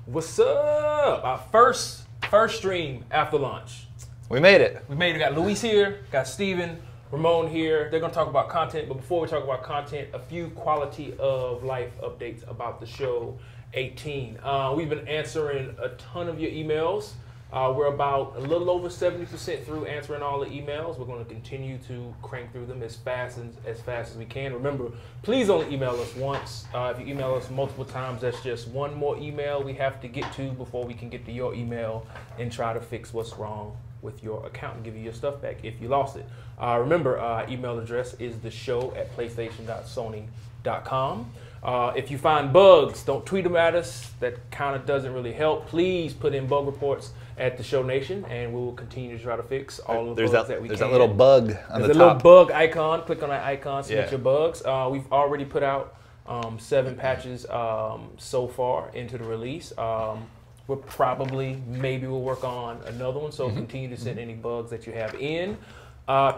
What's up? Our first stream after lunch. We made it. We got Luis here, got Steven, Ramon here. They're going to talk about content, but before we talk about content, a few quality of life updates about the show 18. We've been answering a ton of your emails. We're about a little over 70% through answering all the emails. We're going to continue to crank through them as fast as we can. Remember, please only email us once. If you email us multiple times, that's just one more email we have to get to before we can get to your email and try to fix what's wrong with your account and give you your stuff back if you lost it. Remember, our email address is theshow@playstation.sony.com. If you find bugs, don't tweet them at us. That kind of doesn't really help. Please put in bug reports at the Show Nation, and we will continue to try to fix all of the bugs that we can. There's that little bug on the top. There's a little bug icon. Click on that icon, submit your bugs. We've already put out 7 patches so far into the release. We'll maybe we'll work on another one, so continue to send any bugs that you have in.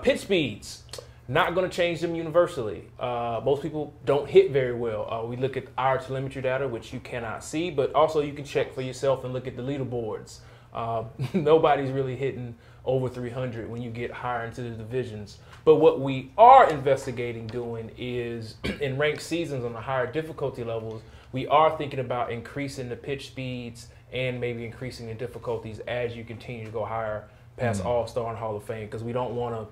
Pitch speeds. Not going to change them universally. Most people don't hit very well. We look at our telemetry data, which you cannot see, but also you can check for yourself and look at the leaderboards. Nobody's really hitting over 300 when you get higher into the divisions. But what we are investigating doing is in ranked seasons on the higher difficulty levels, we are thinking about increasing the pitch speeds and maybe increasing the difficulties as you continue to go higher past All-Star and Hall of Fame, because we don't want to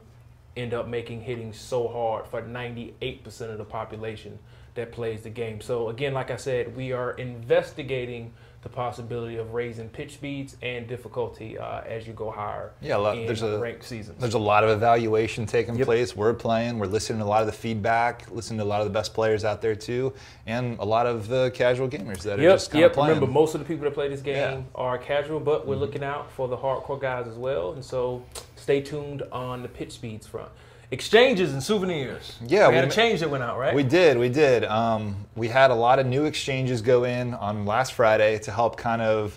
end up making hitting so hard for 98% of the population that plays the game. So again, like I said, we are investigating the possibility of raising pitch speeds and difficulty as you go higher in ranked seasons. There's a lot of evaluation taking place. We're playing, we're listening to a lot of the feedback, listening to a lot of the best players out there too, and a lot of the casual gamers that are just kind of playing. Remember, most of the people that play this game are casual, but we're looking out for the hardcore guys as well, and so stay tuned on the pitch speeds front. Exchanges and souvenirs. Yeah, we had a change that went out, right? We did. We had a lot of new exchanges go in on last Friday to help kind of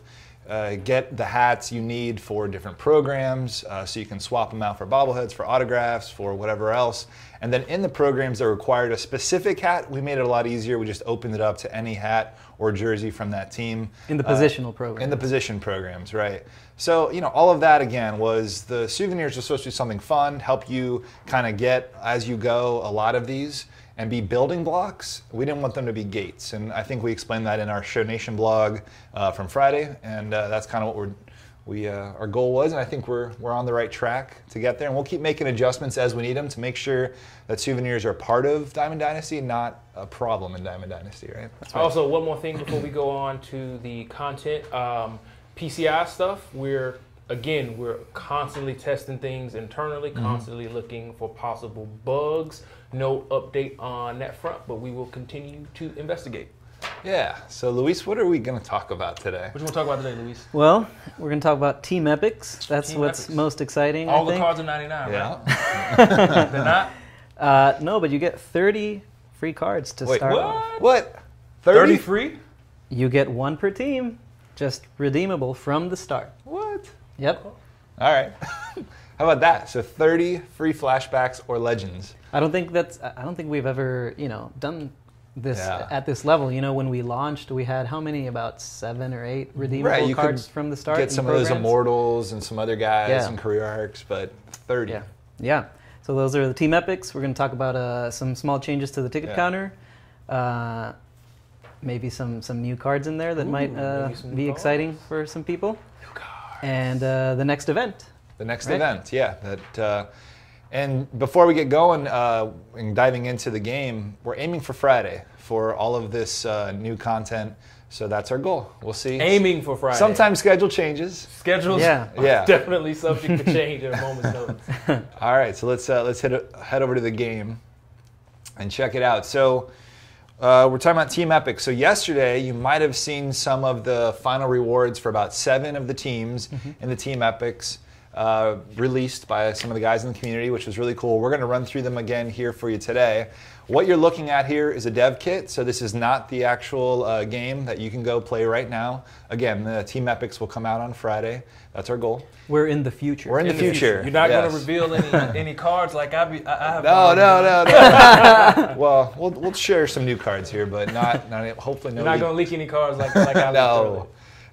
get the hats you need for different programs, so you can swap them out for bobbleheads, for autographs, for whatever else. And then in the programs that required a specific hat, we made it a lot easier. We just opened it up to any hat or jersey from that team. In the positional program. In the position programs, right. So, all of that, again, was the souvenirs were supposed to be something fun, help you kind of get, as you go, a lot of these, and be building blocks. We didn't want them to be gates. And I think we explained that in our Show Nation blog from Friday, and that's kind of what our goal was, and I think we're on the right track to get there. And we'll keep making adjustments as we need them to make sure that souvenirs are part of Diamond Dynasty, not a problem in Diamond Dynasty, right? That's right. Also, one more thing before we go on to the content. PCI stuff, we're constantly testing things internally, constantly looking for possible bugs. No update on that front, but we will continue to investigate. Yeah, so Luis, what are we going to talk about today? What do you want to talk about today, Luis? Well, we're going to talk about team epics. That's what's most exciting, All I think. the cards are 99, right? They're not? No, but you get 30 free cards to start with. What? 30 free? You get 1 per team, just redeemable from the start. What? Yep. All right. How about that? So 30 free flashbacks or legends. I don't think we've ever, done this at this level. When we launched, we had how many? About 7 or 8 redeemable cards from the start. Get some of those immortals and some other guys and career arcs, but 30. Yeah. So those are the team epics. We're going to talk about some small changes to the ticket counter. Maybe some new cards in there that might be exciting for some people. New cards. And the next event. The next event, and before we get going and diving into the game, we're aiming for Friday for all of this new content. So that's our goal. We'll see. Aiming for Friday. Sometimes schedule changes. Schedules are definitely subject to change at a moment's notice. All right, so let's head over to the game and check it out. So we're talking about Team Epic. So yesterday, you might have seen some of the final rewards for about 7 of the teams in the Team Epics. Released by some of the guys in the community, which was really cool. We're going to run through them again here for you today. What you're looking at here is a dev kit, so this is not the actual game that you can go play right now. Again, the Team Epics will come out on Friday. That's our goal. We're in the future. We're in the future. You're not going to reveal any cards like I have. No. Well, we'll share some new cards here, but not hopefully no. You're not going to leak any cards like I no.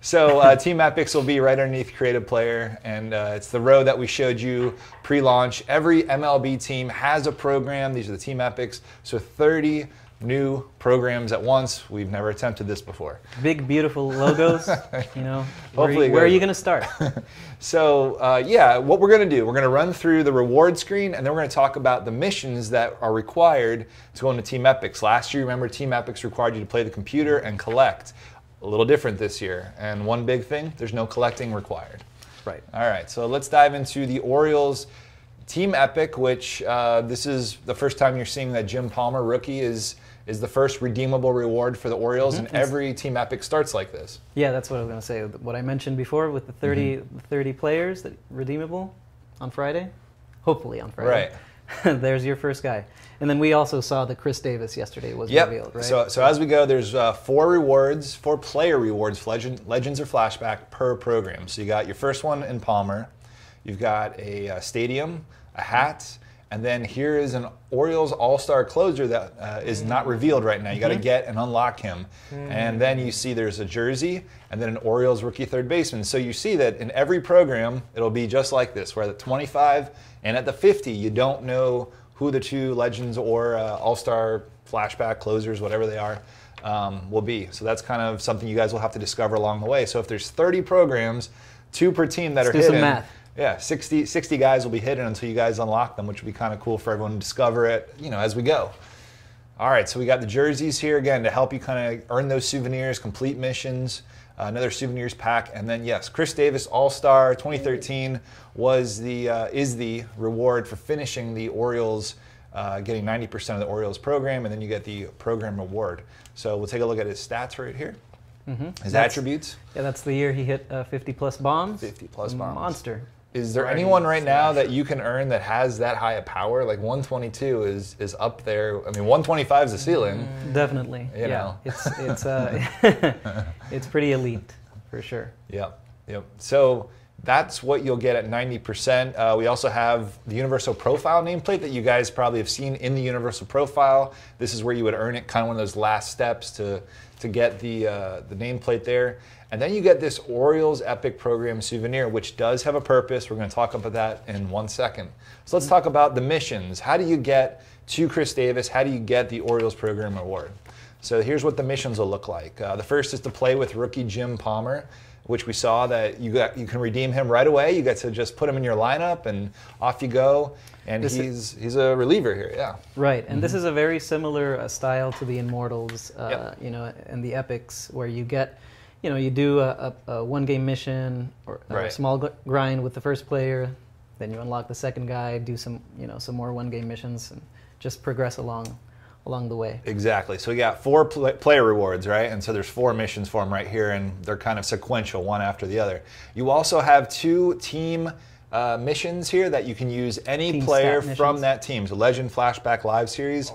So Team Epics will be right underneath Creative Player, and it's the row that we showed you pre-launch. Every MLB team has a program. These are the Team Epics. So 30 new programs at once. We've never attempted this before. Big, beautiful logos. Where are you going to start? So yeah, what we're going to do, we're going to run through the reward screen, and then we're going to talk about the missions that are required to go into Team Epics. Last year, remember, Team Epics required you to play the computer and collect. A little different this year. And one big thing, there's no collecting required. Right. All right, so let's dive into the Orioles Team Epic, which this is the first time you're seeing that Jim Palmer, rookie, is the first redeemable reward for the Orioles, and every Team Epic starts like this. Yeah, that's what I was going to say. What I mentioned before with the 30 players that redeemable on Friday, hopefully on Friday. Right. There's your first guy. And then we also saw that Chris Davis yesterday was revealed, right? So as we go, there's 4 player rewards, Legends or Flashback, per program. So you got your first one in Palmer, you've got a stadium, a hat, and then here is an Orioles All-Star closer that is not revealed right now. You got to get and unlock him. And then you see there's a jersey, and then an Orioles rookie third baseman. So you see that in every program, it'll be just like this, where at the 25 and at the 50, you don't know who the 2 Legends or All-Star Flashback closers, whatever they are, will be. So that's kind of something you guys will have to discover along the way. So if there's 30 programs, 2 per team that are hidden. Do some math. Yeah, 60 guys will be hidden until you guys unlock them, which will be kind of cool for everyone to discover it, as we go. All right, so we got the jerseys here again to help you kind of earn those souvenirs, complete missions, another souvenirs pack, and then yes, Chris Davis All-Star 2013 is the reward for finishing the Orioles, getting 90% of the Orioles program, and then you get the program reward. So we'll take a look at his stats right here. His attributes. Yeah, that's the year he hit 50-plus bombs. 50-plus bombs. Monster. Is there anyone right now that you can earn that has that high a power? Like 122 is up there. I mean, 125 is the ceiling. Definitely. You know. It's it's pretty elite for sure. Yep. So that's what you'll get at 90%. We also have the Universal Profile nameplate that you guys probably have seen in the Universal Profile. This is where you would earn it, kind of one of those last steps to get the nameplate there. And then you get this Orioles Epic Program souvenir, which does have a purpose. We're going to talk about that in 1 second. So let's talk about the missions. How do you get to Chris Davis? How do you get the Orioles Program Award? So here's what the missions will look like. The first is to play with rookie Jim Palmer, which we saw that you can redeem him right away. You get to just put him in your lineup, and off you go. And he's a reliever here, yeah. Right, and this is a very similar style to the Immortals, and the Epics, where you get, you do a one-game mission or a small grind with the first player, then you unlock the second guy, do some more one-game missions, and just progress along the way. Exactly. So we got 4 player rewards, right? And so there's 4 missions for them right here, and they're kind of sequential, one after the other. You also have 2 team missions here that you can use any team player from that team. So Legend, Flashback, Live Series,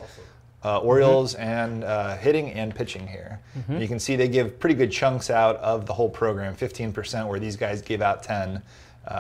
Orioles, and hitting and pitching here. And you can see they give pretty good chunks out of the whole program, 15%, where these guys give out 10.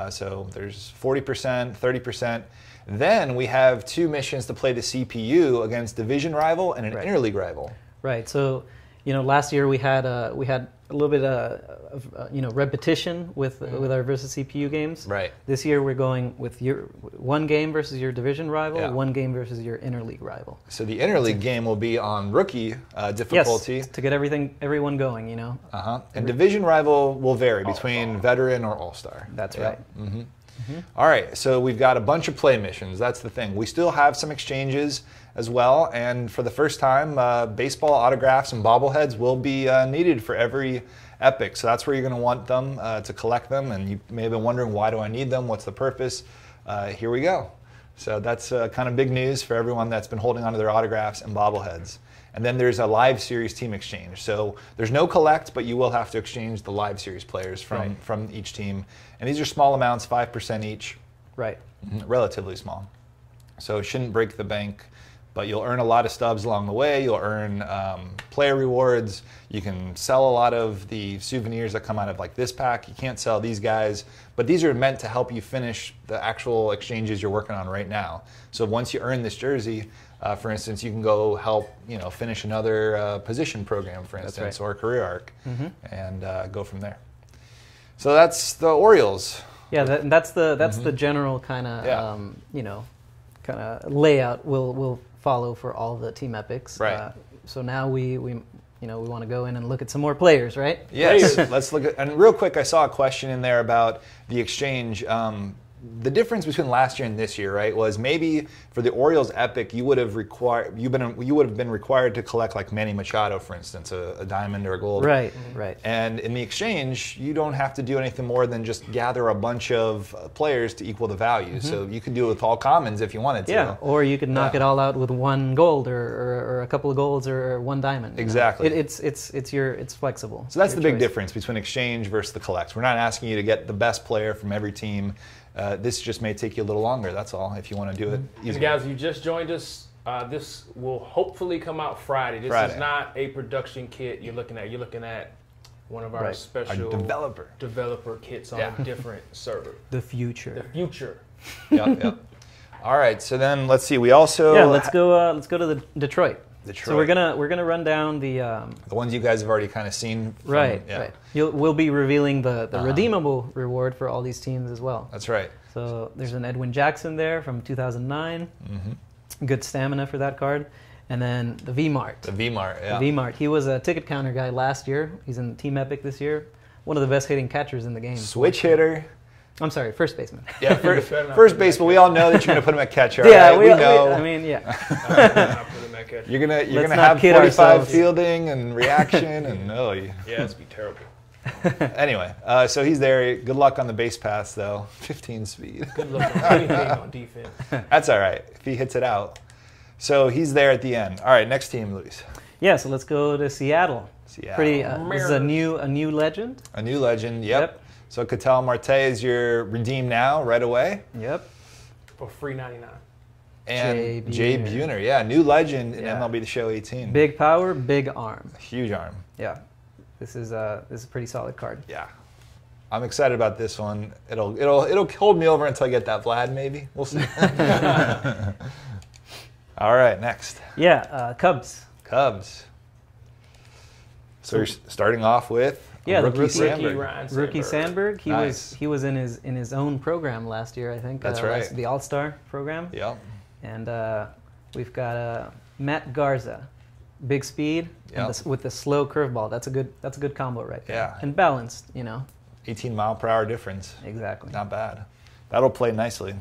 So there's 40%, 30%. Then we have 2 missions to play the CPU against division rival and an interleague rival. Right. So, last year we had a little bit of repetition with our versus CPU games. Right. This year we're going with your 1 game versus your division rival, 1 game versus your interleague rival. So the interleague game will be on rookie difficulty. Yes, to get everyone going, And division rival will vary between veteran or all-star. That's right. All right, so we've got a bunch of play missions. That's the thing. We still have some exchanges as well, and for the first time, baseball autographs and bobbleheads will be needed for every Epic. So that's where you're going to want them to collect them, and you may have been wondering, why do I need them? What's the purpose? Here we go. So that's kind of big news for everyone that's been holding onto their autographs and bobbleheads. And then there's a Live Series team exchange. So there's no collect, but you will have to exchange the Live Series players from each team. And these are small amounts, 5% each. Right. Relatively small. So it shouldn't break the bank, but you'll earn a lot of stubs along the way. You'll earn player rewards. You can sell a lot of the souvenirs that come out of like this pack. You can't sell these guys, but these are meant to help you finish the actual exchanges you're working on right now. So once you earn this jersey, for instance, you can go help finish another position program, for instance, or a career arc, and go from there. So that's the Orioles. Yeah, that's the general kind of kind of layout we'll follow for all the team epics. Right. So now we want to go in and look at some more players, right? Yes. Let's look at, and real quick, I saw a question in there about the exchange. The difference between last year and this year, right, was maybe for the Orioles Epic, you would have been required to collect like Manny Machado, for instance, a diamond or a gold. Right. And in the exchange, you don't have to do anything more than just gather a bunch of players to equal the value. So you could do it with all commons if you wanted to. Yeah, or you could knock it all out with one gold or a couple of golds or one diamond. Exactly. It's flexible. So that's the big difference between exchange versus the collect. We're not asking you to get the best player from every team. This just may take you a little longer, that's all, if you want to do it easily. And guys, you just joined us. This will hopefully come out Friday. This is not a production kit you're looking at. You're looking at one of our special developer kits on a different server. The future. The future. Yep. All right, so then let's see. We also let's go to the Detroit. So we're gonna run down the ones you guys have already kind of seen. Right. We'll be revealing the redeemable reward for all these teams as well. That's right. So there's an Edwin Jackson there from 2009. Good stamina for that card. And then the V-Mart. The V-Mart, yeah. The V-Mart. He was a ticket counter guy last year. He's in Team Epic this year. One of the best hitting catchers in the game. Switch hitter. I'm sorry, first baseman. Yeah, first baseman. We all know that you're going to put him at catcher. Yeah, right? we know. I mean, yeah. You're gonna have 45 fielding and reaction and it's be terrible. Anyway, so he's there. Good luck on the base pass though. 15 speed. Good luck on anything on defense. That's all right if he hits it out. So he's there at the end. All right, next team, Luis. Yeah, so let's go to Seattle. Pretty. This is a new legend. A new legend. Yep. So Ketel Marte is your redeem now right away. Yep. For free 99. And Jay Buhner, new legend in MLB The Show 18. Big power, big arm. Huge arm. Yeah, this is a pretty solid card. Yeah, I'm excited about this one. It'll hold me over until I get that Vlad. Maybe we'll see. All right, next. Yeah, Cubs. So you're starting off with rookie Sandberg. He was in his own program last year, I think. That's right. The All-Star program. Yeah. And we've got Matt Garza, big speed with the slow curveball. That's a good combo right there. Yeah. And balanced, 18 mile per hour difference. Exactly. Not bad. That'll play nicely.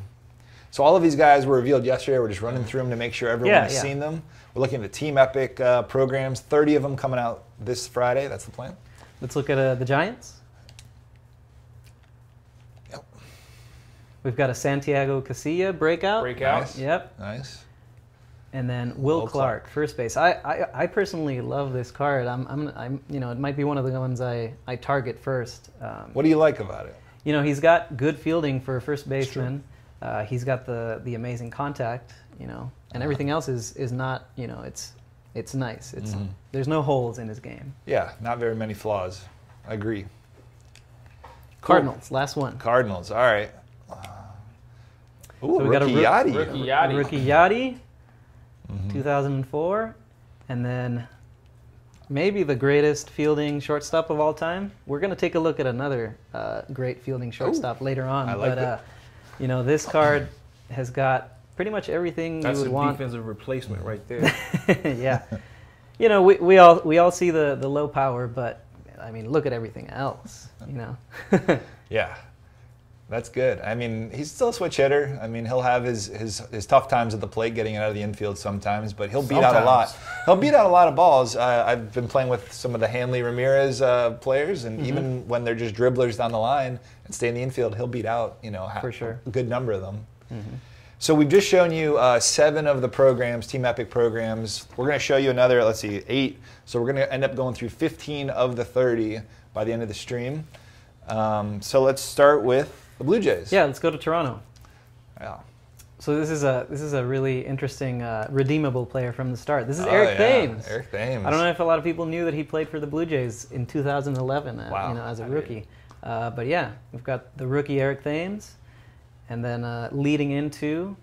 So all of these guys were revealed yesterday. We're just running through them to make sure everyone has seen them. We're looking at the Team Epic programs. 30 of them coming out this Friday. That's the plan. Let's look at the Giants. Yep. We've got a Santiago Casilla breakout. Nice. Yep. Nice. And then Will Clark, first base. I personally love this card. I'm it might be one of the ones I target first. What do you like about it? He's got good fielding for a first baseman. He's got the amazing contact, and everything else is not, it's nice. There's no holes in his game. Yeah, not very many flaws. I agree. Cardinals, last one. Cardinals, all right. Ooh, so we got a Rookie Yachty. 2004, and then maybe the greatest fielding shortstop of all time. We're going to take a look at another great fielding shortstop later on. I like that. This card has got pretty much everything you would want. That's a defensive replacement right there. Yeah. We all see the low power, but I mean, look at everything else, Yeah. That's good. I mean, he's still a switch hitter. I mean, he'll have his tough times at the plate getting it out of the infield sometimes, but he'll beat out a lot. He'll beat out a lot of balls. I've been playing with some of the Hanley Ramirez players, and even when they're just dribblers down the line and stay in the infield, he'll beat out, For sure. a good number of them. So we've just shown you 7 of the programs, Team Epic programs. We're going to show you another, 8. So we're going to end up going through 15 of the 30 by the end of the stream. So let's start with the Blue Jays. Yeah, let's go to Toronto. Yeah. So this is a really interesting redeemable player from the start. This is Eric Thames. Eric Thames. I don't know if a lot of people knew that he played for the Blue Jays in 2011. As a rookie. But yeah, we've got the rookie Eric Thames, and then leading into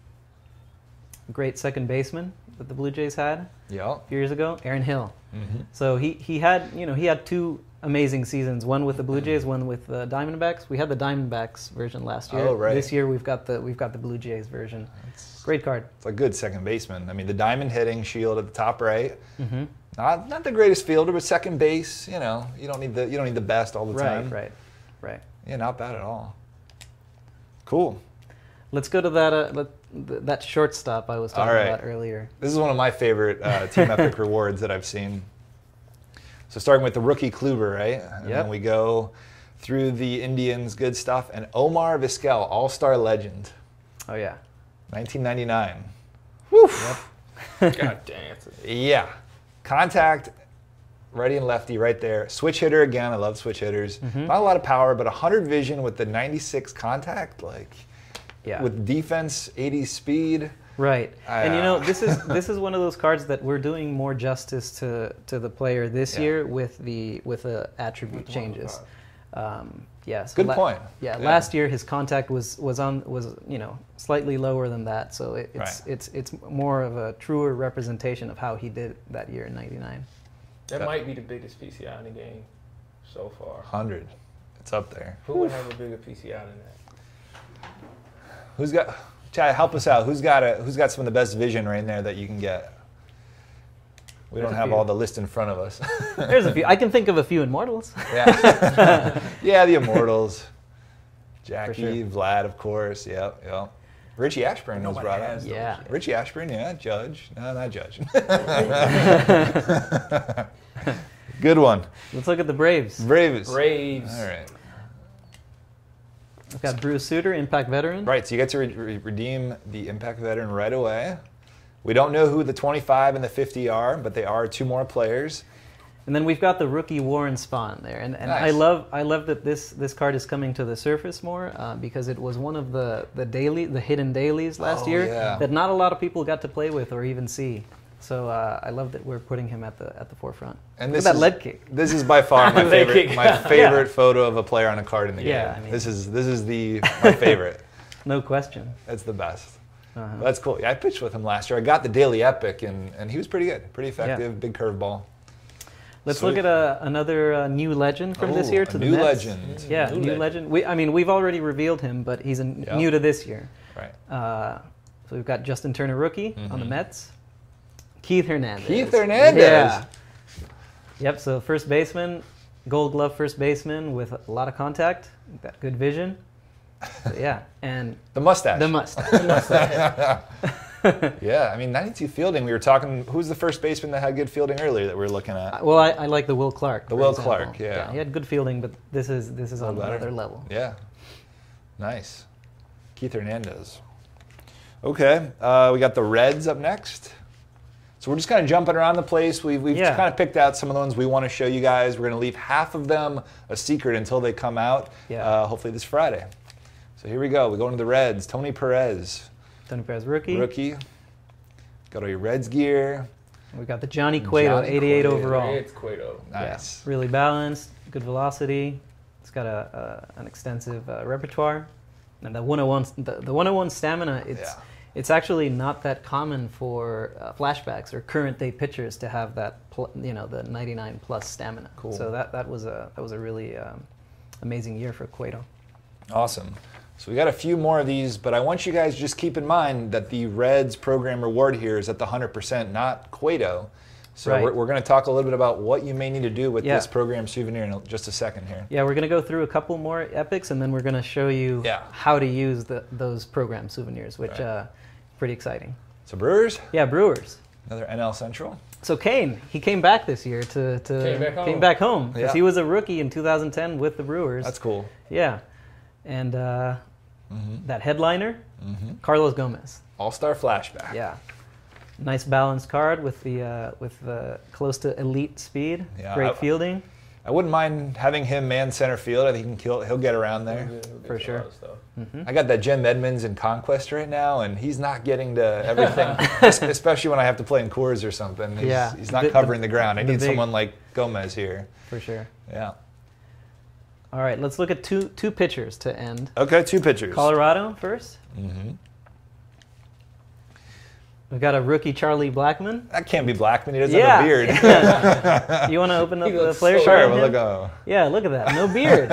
a great second baseman that the Blue Jays had a few years ago, Aaron Hill. So he had 2 amazing seasons. One with the Blue Jays, one with the Diamondbacks. We had the Diamondbacks version last year. Oh, right. This year we've got the Blue Jays version. Great card. It's a good second baseman. I mean, the diamond hitting shield at the top right. Not the greatest fielder, but second base. You know, you don't need the best all the time. Right. Yeah, not bad at all. Cool. Let's go to that shortstop I was talking about earlier. This is one of my favorite Team Epic rewards that I've seen. So starting with the rookie Kluber, right? And then we go through the Indians, good stuff. And Omar Vizquel, All-Star legend. Oh, yeah. 1999. Woo! Yep. God damn. Yeah. Contact, righty and lefty right there. Switch hitter again. I love switch hitters. Not a lot of power, but 100 vision with the 96 contact, with defense, 80 speed. Right. And you know, this is one of those cards that we're doing more justice to the player this year with the attribute changes. So good point. Last year his contact was slightly lower than that, so it's more of a truer representation of how he did that year in '99. That might be the biggest PCI in the game so far. 100. It's up there. Who would have a bigger PCI than that? Who's got? Chad, help us out. Who's got some of the best vision right there that you can get? We don't have all the list in front of us. There's a few. I can think of a few Immortals. Yeah, the Immortals. Jackie, Vlad, of course. Yep. Richie Ashburn was brought up. Yeah. Richie Ashburn, Judge. No, not Judge. Good one. Let's look at the Braves. Braves. All right. We've got Bruce Sutter, Impact Veteran. Right, so you get to redeem the Impact Veteran right away. We don't know who the 25 and the 50 are, but they are two more players. And then we've got the rookie Warren Spahn there, and nice. I love that this card is coming to the surface more because it was one of the hidden dailies last year that not a lot of people got to play with or even see. So I love that we're putting him at the forefront. And look at that lead kick. This is by far my favorite photo of a player on a card in the game. I mean, this is my favorite. No question. It's the best. That's cool. Yeah, I pitched with him last year. I got the Daily Epic, and he was pretty good, pretty effective, big curveball. Let's look at another new legend from this year to the Mets. Legend. Yeah, new legend. We've already revealed him, but he's new to this year. Right. So we've got Justin Turner, rookie, on the Mets. Keith Hernandez. Yeah. Yep, so first baseman, Gold Glove first baseman with a lot of contact, got good vision. So, and the mustache. Yeah, I mean, 92 fielding. We were talking. Who's the first baseman that had good fielding earlier that we were looking at? Well, I like the Will Clark. Clark, yeah. He had good fielding, but this is on another level. Yeah, nice. Keith Hernandez. Okay, we got the Reds up next. So we're just kind of jumping around the place. We've kind of picked out some of the ones we want to show you guys. We're going to leave half of them a secret until they come out, hopefully this Friday. So here we go. We go into the Reds. Tony Perez. Tony Perez, rookie. Got all your Reds gear. We've got the Johnny Cueto, 88 overall. It's Cueto. Nice. Yeah, really balanced, good velocity. It's got an extensive repertoire. And the 101 stamina, it's actually not that common for flashbacks or current day pitchers to have that, the 99 plus stamina. Cool. So that was a really amazing year for Cueto. Awesome. So we got a few more of these, but I want you guys to just keep in mind that the Reds program reward here is at the 100%, not Cueto. So we're going to talk a little bit about what you may need to do with this program souvenir in just a second here. Yeah, we're going to go through a couple more epics, and then we're going to show you how to use those program souvenirs, which pretty exciting. So Brewers? Yeah, Brewers. Another NL Central. So Kane, he came back this year came back home because he was a rookie in 2010 with the Brewers. That's cool. Yeah, and that headliner, Carlos Gomez. All-star flashback. Yeah. Nice balanced card with the close to elite speed. Yeah, great fielding. I wouldn't mind having him man center field. I think he'll get around there. For sure. I got that Jim Edmonds in Conquest right now, and he's not getting to everything, especially when I have to play in Coors or something. He's not covering the ground. I need someone like Gomez here. For sure. Yeah. All right, let's look at two pitchers to end. Okay, two pitchers. Colorado first. We've got a rookie, Charlie Blackmon. That can't be Blackmon. He doesn't have a beard. You want to open up the player card? Sure, we'll look. Yeah, look at that. No beard.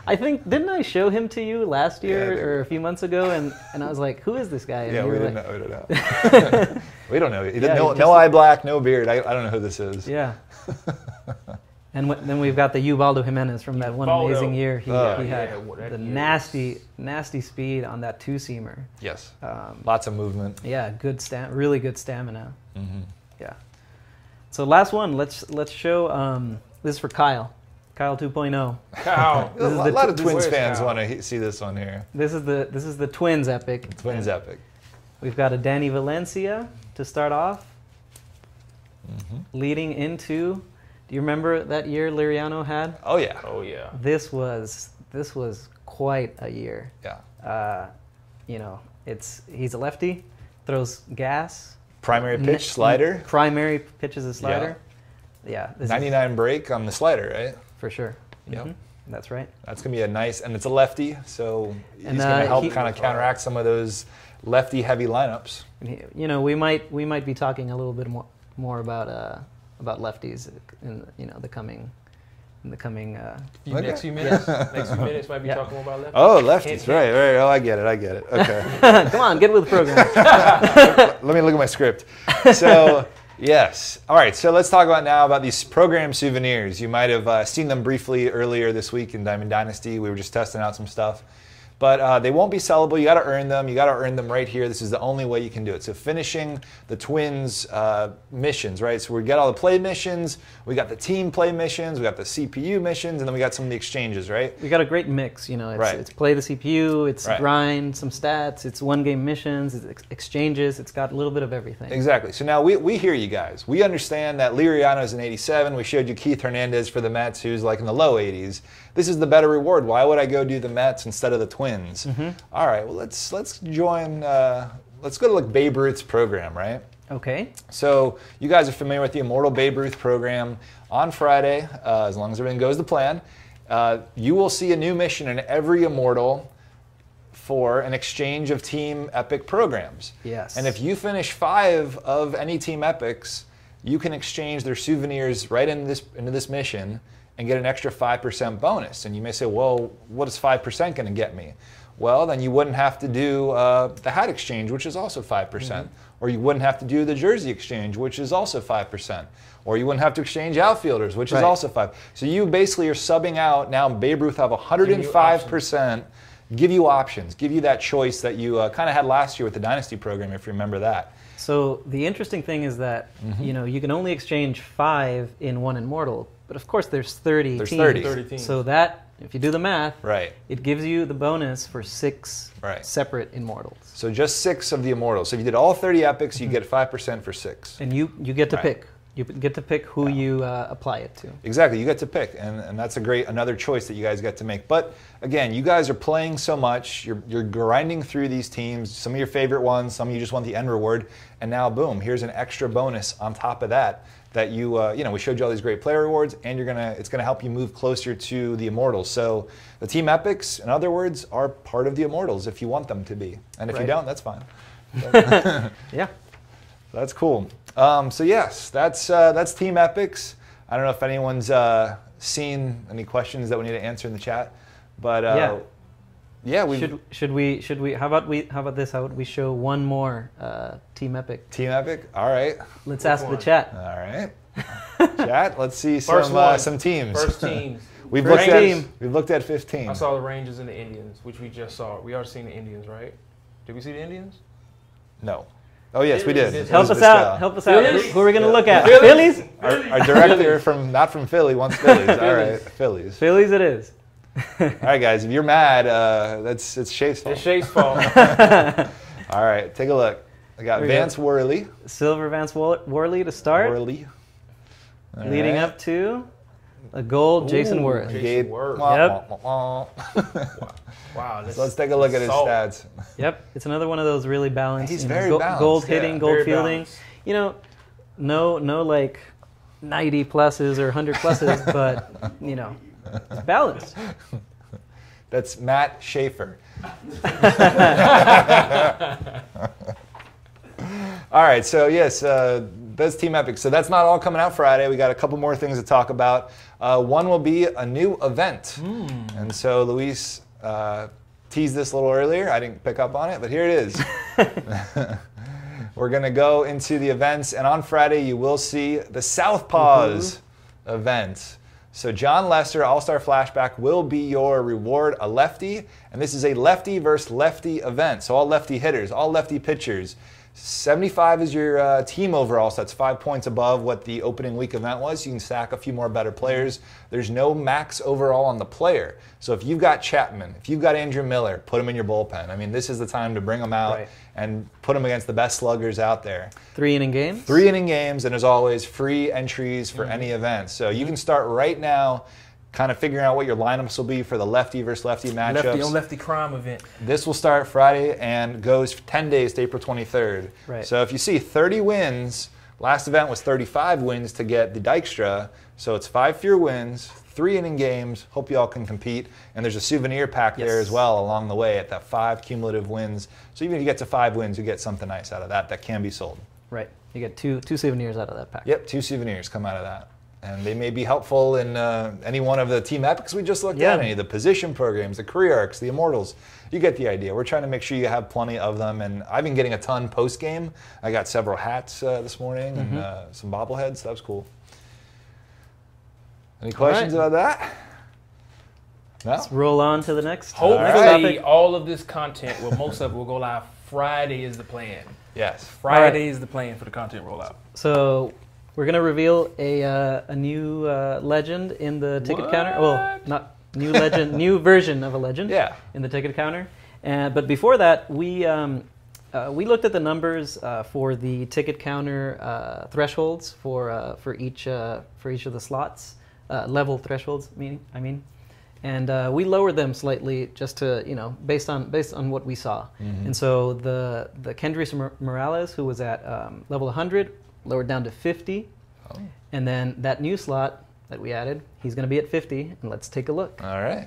I think, didn't I show him to you last year or a few months ago? And I was like, who is this guy? And we don't know. We don't know. No eye black, no beard. I don't know who this is. Yeah. And then we've got the Ubaldo Jimenez from that one amazing year. He had the nasty speed on that two-seamer. Yes. Lots of movement. Yeah, really good stamina. Mm-hmm. Yeah. So last one, let's show. This is for Kyle. Kyle 2.0. Kyle. A lot of Twins fans want to see this one here. This is the Twins epic. Twins epic. We've got a Danny Valencia to start off, leading into. Do you remember that year Liriano had? Oh yeah. Oh yeah. This was quite a year. Yeah. He's a lefty, throws gas. Primary pitch slider. Primary pitch is a slider. Yeah. 99 break on the slider, right? For sure. Yep. Mm-hmm. That's right. That's gonna be a nice, and it's a lefty, so he's gonna help kind of counteract some of those lefty heavy lineups. We might be talking a little bit more about lefties in the coming next few minutes. Next few minutes might be talking about lefties. Oh, lefties, right. Oh, I get it. Okay. Come on, get with the program. Let me look at my script. So, yes. All right, so let's talk about these program souvenirs. You might have seen them briefly earlier this week in Diamond Dynasty. We were just testing out some stuff. But they won't be sellable. You got to earn them. You got to earn them right here. This is the only way you can do it. So finishing the Twins missions, right? So we got all the play missions. We got the team play missions. We got the CPU missions, and then we got some of the exchanges, right? We got a great mix. It's play the CPU. It's grind some stats. It's one-game missions. It's exchanges. It's got a little bit of everything. Exactly. So now we hear you guys. We understand that Liriano's in 87. We showed you Keith Hernandez for the Mets, who's like in the low 80s. This is the better reward. Why would I go do the Mets instead of the Twins? Mm-hmm. All right, well, let's join, let's go to Babe Ruth's program, right? Okay. So you guys are familiar with the Immortal Babe Ruth program. On Friday, as long as everything goes to plan, you will see a new mission in every Immortal for an exchange of Team Epic programs. Yes. And if you finish 5 of any Team Epics, you can exchange their souvenirs right into this mission and get an extra 5% bonus. And you may say, well, what is 5% going to get me? Well, then you wouldn't have to do the hat exchange, which is also 5%. Mm-hmm. Or you wouldn't have to do the jersey exchange, which is also 5%. Or you wouldn't have to exchange outfielders, which is also 5%. So you basically are subbing out. Now Babe Ruth have 105%. Give you options. Give you that choice that you kind of had last year with the Dynasty program, if you remember that. So the interesting thing is that you can only exchange 5 in one Immortal. But of course, there's 30 teams. 30 teams. So that, if you do the math, right, it gives you the bonus for 6 separate Immortals. So just 6 of the Immortals. So if you did all 30 Epics, you get 5% for 6. And you get to pick. You get to pick who you apply it to. Exactly, you get to pick, and that's another choice that you guys get to make. But again, you guys are playing so much, you're grinding through these teams, some of your favorite ones, some of you just want the end reward, and now boom, here's an extra bonus on top of that you we showed you all these great player rewards, and it's gonna help you move closer to the Immortals. So the Team Epics, in other words, are part of the Immortals if you want them to be, and if you don't, that's fine. Yeah. That's cool. So yes, that's Team Epics. I don't know if anyone's seen any questions that we need to answer in the chat, but we should we how about this? How about we show one more Team Epic? Team Epic. All right. Let's ask the chat. All right. Chat. Let's see some teams. First teams. We've looked at 15. I saw the Rangers and the Indians, which we just saw. We already seen the Indians, right? Did we see the Indians? No. Oh, yes, we did. Help us out. Help us out. Who are we going to look at? Phillies? Our director not from Philly wants Phillies. All right, Phillies. Phillies it is. All right, guys, if you're mad, it's Shay's fault. It's Shay's fault. All right, take a look. I got Vance Worley. Silver Vance Worley to start. Worley. Leading up to a gold Jason Worth. Jason Worth. Yep. Wow. So let's take a look at his stats. Yep, it's another one of those really balanced. He's very balanced. Gold hitting, gold fielding. Balanced. No like 90 pluses or 100 pluses, but it's balanced. That's Matt Schaefer. All right, so yes, that's Team Epic. So that's not all coming out Friday. We got a couple more things to talk about. One will be a new event. And so Luis teased this a little earlier. I didn't pick up on it, but here it is. We're going to go into the events, and on Friday you will see the Southpaws event. So John Lester, All-Star Flashback, will be your reward, a lefty, and this is a lefty versus lefty event. So all lefty hitters, all lefty pitchers. 75 is your team overall, so that's 5 points above what the opening week event was. You can stack a few more better players. There's no max overall on the player. So if you've got Chapman, if you've got Andrew Miller, put him in your bullpen. I mean, this is the time to bring them out and put them against the best sluggers out there. 3-inning games? 3-inning games, and as always, free entries for any event. So you can start right now kind of figuring out what your lineups will be for the lefty versus lefty matchups. Lefty on lefty crime event. This will start Friday and goes 10 days to April 23rd. Right. So if you see 30 wins, last event was 35 wins to get the Dykstra. So it's 5 fewer wins, 3-inning games. Hope you all can compete. And there's a souvenir pack there as well along the way at that 5 cumulative wins. So even if you get to 5 wins, you get something nice out of that that can be sold. Right. You get two souvenirs out of that pack. Yep, 2 souvenirs come out of that. And they may be helpful in any one of the team epics we just looked at, any of the position programs, the career arcs, the immortals. You get the idea. We're trying to make sure you have plenty of them. And I've been getting a ton post-game. I got several hats this morning and some bobbleheads. So that was cool. Any questions about that? No? Let's roll on to the next. Hopefully all of this content, well, most of it will go live Friday is the plan. Yes. Friday is the plan for the content rollout. So we're going to reveal a new legend in the ticket counter. Well, not new legend, new version of a legend in the ticket counter. But before that, we looked at the numbers for the ticket counter thresholds for each of the slots, level thresholds. I mean, and we lowered them slightly just to based on what we saw. And so the Kendrys Morales, who was at level 100. Lowered down to 50, and then that new slot that we added, he's going to be at 50, and let's take a look. All right.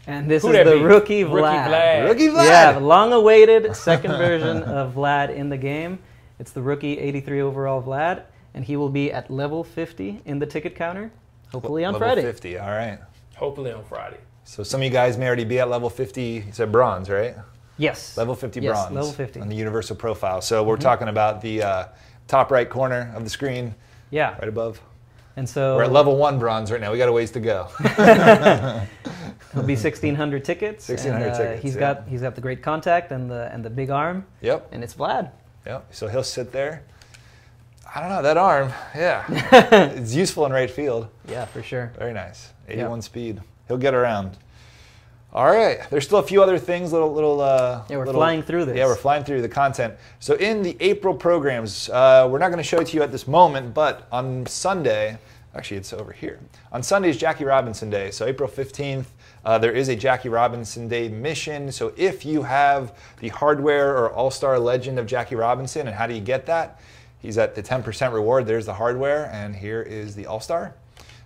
And this is the rookie Vlad. Rookie Vlad. Yeah, the long-awaited second version of Vlad in the game. It's the rookie 83 overall Vlad, and he will be at level 50 in the ticket counter, hopefully on Friday. Level 50, all right. Hopefully on Friday. So some of you guys may already be at level 50. You said bronze, right? Yes. Level 50 bronze. Level 50. On the universal profile. So we're talking about the top right corner of the screen. Yeah. Right above. And so we're at level 1 bronze right now. We got a ways to go. It'll be 1,600 tickets. 1,600 tickets. He's got the great contact and the big arm. Yep. And it's Vlad. Yep. So he'll sit there. I don't know, that arm, it's useful in right field. Yeah, for sure. Very nice. 81 speed. He'll get around. All right. There's still a few other things, we're flying through this. Yeah, we're flying through the content. So in the April programs, we're not going to show it to you at this moment, but on Sunday, actually it's over here. On Sunday is Jackie Robinson Day. So April 15th, there is a Jackie Robinson Day mission. So if you have the hardware or all-star legend of Jackie Robinson, and how do you get that? He's at the 10% reward. There's the hardware, and here is the all-star.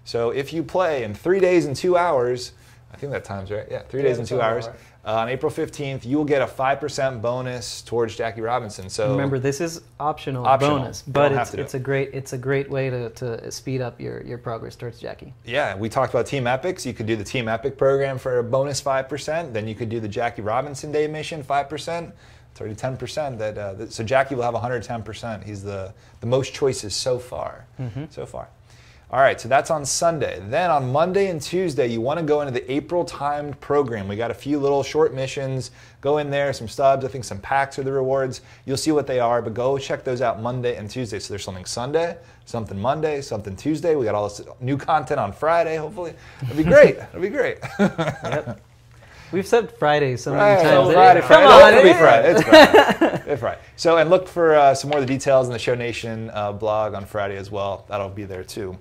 So if you play in 3 days and 2 hours, I think that time's right. Yeah, 3 days and 2 hours. Right. On April 15th, you will get a 5% bonus towards Jackie Robinson. So remember, this is optional bonus, but it's a great way to speed up your progress towards Jackie. Yeah, we talked about Team Epics. You could do the Team Epic program for a bonus 5%. Then you could do the Jackie Robinson Day mission 5%. It's already 10%. So Jackie will have 110%. He's the most choices so far. So far. All right, so that's on Sunday. Then on Monday and Tuesday, you want to go into the April timed program. We got a few little short missions. Go in there, some stubs. I think some packs are the rewards. You'll see what they are, but go check those out Monday and Tuesday. So there's something Sunday, something Monday, something Tuesday. We got all this new content on Friday, hopefully. It'll be great. It'll be great. Yep. We've said Friday so many times. Friday. Come on, it'll be Friday. It's Friday. It's Friday. So, and look for some more of the details in the Show Nation blog on Friday as well. That'll be there too.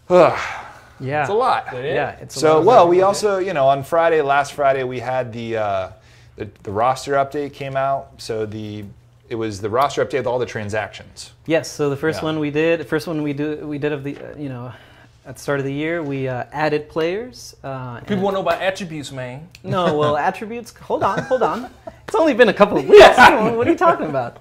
Yeah, it's a lot. Yeah, it's a so lot. Well, we also, on Friday, last Friday, we had the roster update came out. So it was the roster update with all the transactions. Yes. So the first one we did of the at the start of the year, we added players. People want to know about attributes, man. No, well, attributes. Hold on. It's only been a couple of weeks. What are you talking about?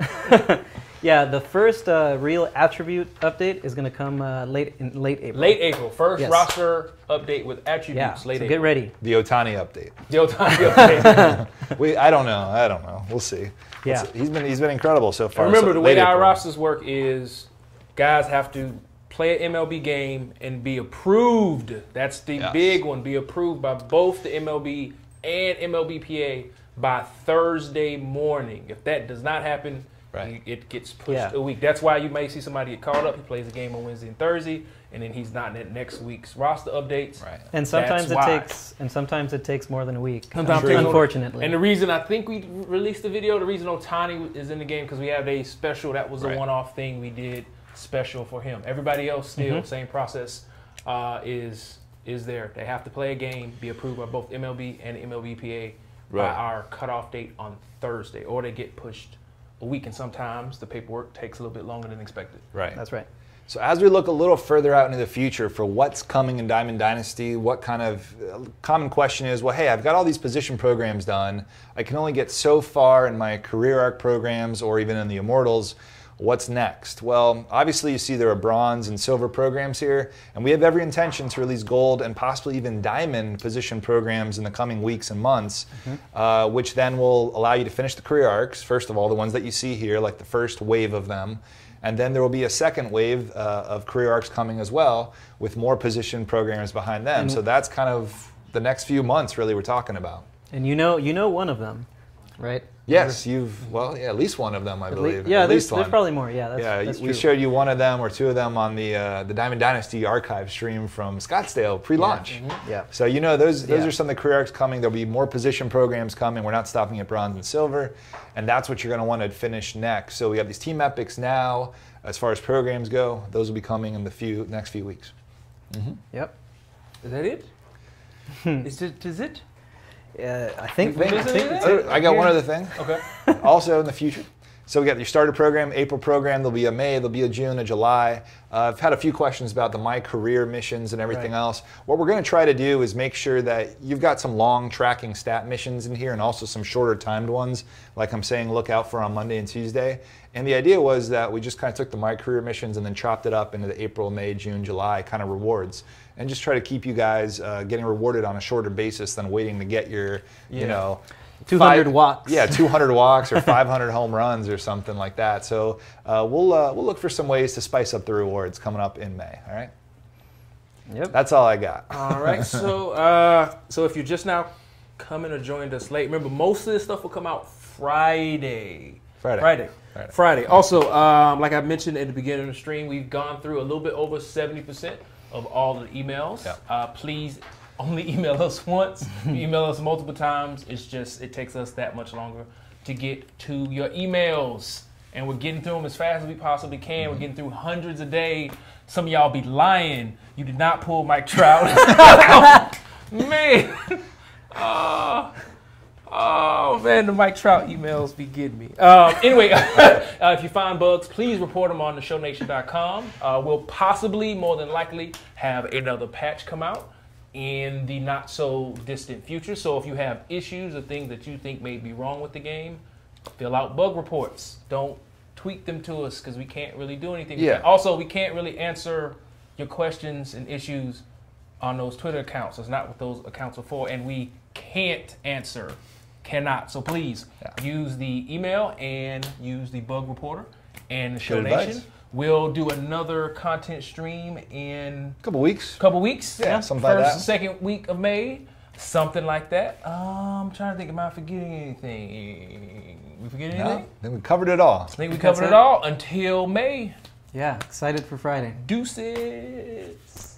Yeah, the first real attribute update is going to come late April. Late April. First roster update with attributes. Late April. Get ready. The Ohtani update. The Ohtani update. I don't know. We'll see. Yeah. He's been incredible so far. Remember, the way our rosters work is guys have to play an MLB game and be approved. That's the big one. Be approved by both the MLB and MLBPA by Thursday morning. If that does not happen, it gets pushed a week. That's why you may see somebody get called up. He plays a game on Wednesday and Thursday, and then he's not in next week's roster updates. Right. And sometimes it takes more than a week. Unfortunately. And the reason I think we released the video, the reason Ohtani is in the game, because we have a special. That was a one-off thing we did special for him. Everybody else still same process is there. They have to play a game, be approved by both MLB and MLBPA by our cutoff date on Thursday, or they get pushed a week, and sometimes the paperwork takes a little bit longer than expected. Right. That's right. So as we look a little further out into the future for what's coming in Diamond Dynasty, what kind of common question is, well, hey, I've got all these position programs done. I can only get so far in my career arc programs or even in the Immortals. What's next? Well, obviously you see there are bronze and silver programs here, and we have every intention to release gold and possibly even diamond position programs in the coming weeks and months, which then will allow you to finish the career arcs. First of all, the ones that you see here, like the first wave of them, and then there will be a second wave of career arcs coming as well with more position programs behind them. So that's kind of the next few months really we're talking about. And you know one of them, right? Yes, at least one of them, I believe. Yeah, at least there's probably more. Yeah, that's we true. showed you one of them or two of them on the Diamond Dynasty archive stream from Scottsdale pre-launch. Yeah. So those are some of the career arcs coming. There'll be more position programs coming. We're not stopping at bronze and silver, and that's what you're going to want to finish next. So we have these team epics now. As far as programs go, those will be coming in the next few weeks. Yep. Is that it? Is it? I think I got one other thing. Okay. Also in the future. So we got your starter program, April program. There'll be a May, there'll be a June, a July. I've had a few questions about the My Career missions and everything else. What we're going to try to do is make sure that you've got some long tracking stat missions in here and also some shorter timed ones, like I'm saying, look out for on Monday and Tuesday. And the idea was that we just kind of took the My Career missions and then chopped it up into the April, May, June, July kind of rewards. And just try to keep you guys getting rewarded on a shorter basis than waiting to get your, 200 walks. Yeah, 200 walks or 500 home runs or something like that. So we'll look for some ways to spice up the rewards coming up in May. All right. Yep. That's all I got. All right. So if you're just now coming or joined us late, remember most of this stuff will come out Friday. Also, like I mentioned at the beginning of the stream, we've gone through a little bit over 70% of all the emails. Yep. Please only email us once. Email us multiple times. It takes us that much longer to get to your emails. And we're getting through them as fast as we possibly can. We're getting through hundreds a day. Some of y'all be lying. You did not pull Mike Trout. Man. Oh, man, the Mike Trout emails be getting me. Anyway, if you find bugs, please report them on theshownation.com. We'll possibly, more than likely, have another patch come out in the not-so-distant future. So if you have issues or things that you think may be wrong with the game, fill out bug reports. Don't tweet them to us because we can't really do anything with that. Also, we can't really answer your questions and issues on those Twitter accounts. That's not what those accounts are for, and we can't answer. Cannot. So please use the email and use the bug reporter and the Show Nation. We'll do another content stream in a couple weeks. Yeah, something like that. First, second week of May, something like that. I'm trying to think, am I forgetting anything? We forget anything? I think we covered it all. I think we covered it all until May. Yeah, excited for Friday. Deuces.